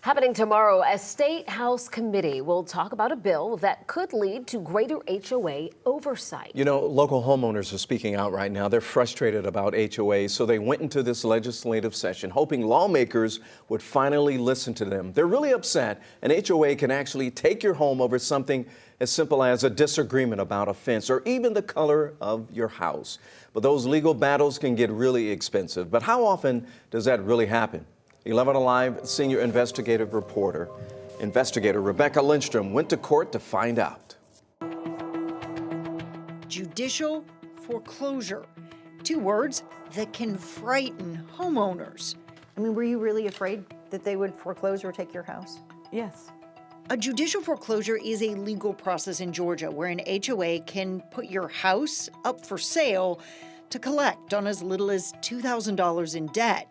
Happening tomorrow, a state House committee will talk about a bill that could lead to greater HOA oversight. You know, local homeowners are speaking out right now. They're frustrated about HOAs, so they went into this legislative session hoping lawmakers would finally listen to them. They're really upset. An HOA can actually take your home over something as simple as a disagreement about a fence or even the color of your house. But those legal battles can get really expensive. But how often does that really happen? 11 Alive senior investigative reporter, investigator Rebecca Lindstrom went to court to find out. Judicial foreclosure. 2 words that can frighten homeowners. I mean, were you really afraid that they would foreclose or take your house? Yes. A judicial foreclosure is a legal process in Georgia where an HOA can put your house up for sale to collect on as little as $2,000 in debt.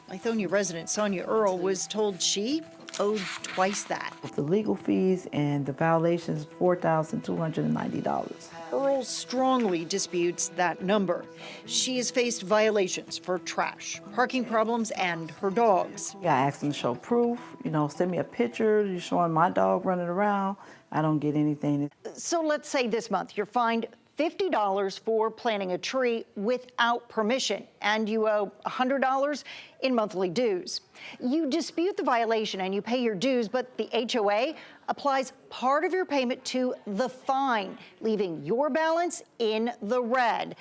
Lithonia resident Sonia Earl was told she owed twice that. The legal fees and the violations, $4,290. Earl strongly disputes that number. She has faced violations for trash, parking problems, and her dogs. I asked them to show proof, send me a picture, you're showing my dog running around. I don't get anything. So let's say this month you're fined $50 for planting a tree without permission, and you owe $100 in monthly dues. You dispute the violation and you pay your dues, but the HOA applies part of your payment to the fine, leaving your balance in the red.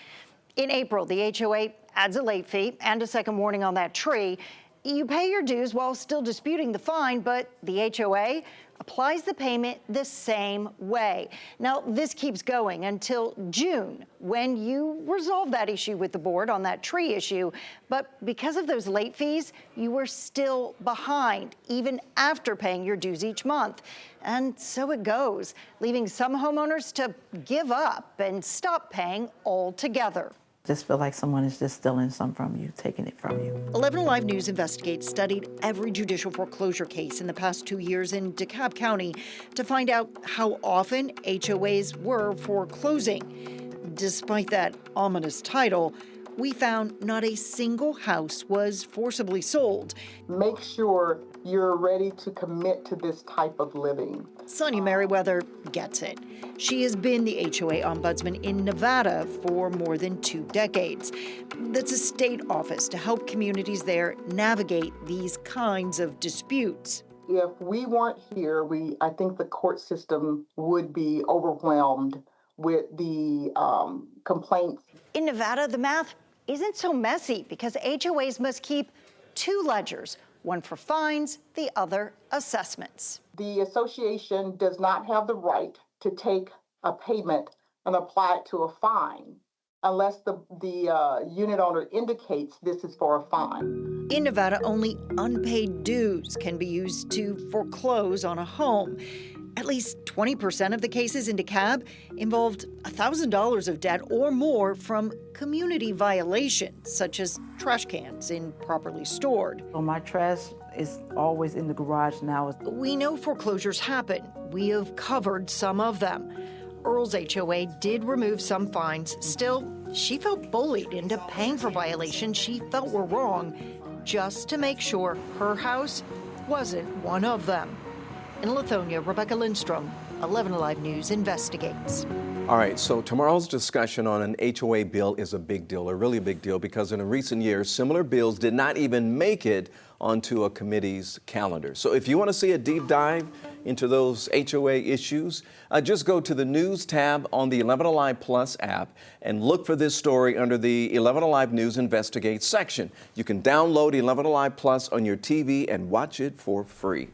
In April, the HOA adds a late fee and a second warning on that tree. You pay your dues while still disputing the fine, but the HOA applies the payment the same way. Now, this keeps going until June, when you resolve that issue with the board on that tree issue. But because of those late fees, you were still behind, even after paying your dues each month. And so it goes, leaving some homeowners to give up and stop paying altogether. Just feel like someone is just stealing some from you, taking it from you. 11 Alive News Investigates studied every judicial foreclosure case in the past 2 years in DeKalb County to find out how often HOAs were foreclosing. Despite that ominous title, we found not a single house was forcibly sold. Make sure you're ready to commit to this type of living. Sonia Merriweather gets it. She has been the HOA ombudsman in Nevada for more than 2 decades. That's a state office to help communities there navigate these kinds of disputes. If we weren't here, I think the court system would be overwhelmed with the complaints. In Nevada, the math isn't so messy because HOAs must keep 2 ledgers, one for fines, the other assessments. The association does not have the right to take a payment and apply it to a fine unless the unit owner indicates this is for a fine. In Nevada, only unpaid dues can be used to foreclose on a home. At least 20% of the cases in DeKalb involved $1,000 of debt or more from community violations, such as trash cans improperly stored. So my trash is always in the garage now. We know foreclosures happen. We have covered some of them. Earl's HOA did remove some fines. Still, she felt bullied into paying for violations she felt were wrong, just to make sure her house wasn't one of them. In Lithonia, Rebecca Lindstrom, 11 Alive News Investigates. All right, so tomorrow's discussion on an HOA bill is a big deal, a really big deal, because in recent years, similar bills did not even make it onto a committee's calendar. So if you want to see a deep dive into those HOA issues, just go to the News tab on the 11 Alive Plus app and look for this story under the 11 Alive News Investigates section. You can download 11 Alive Plus on your TV and watch it for free.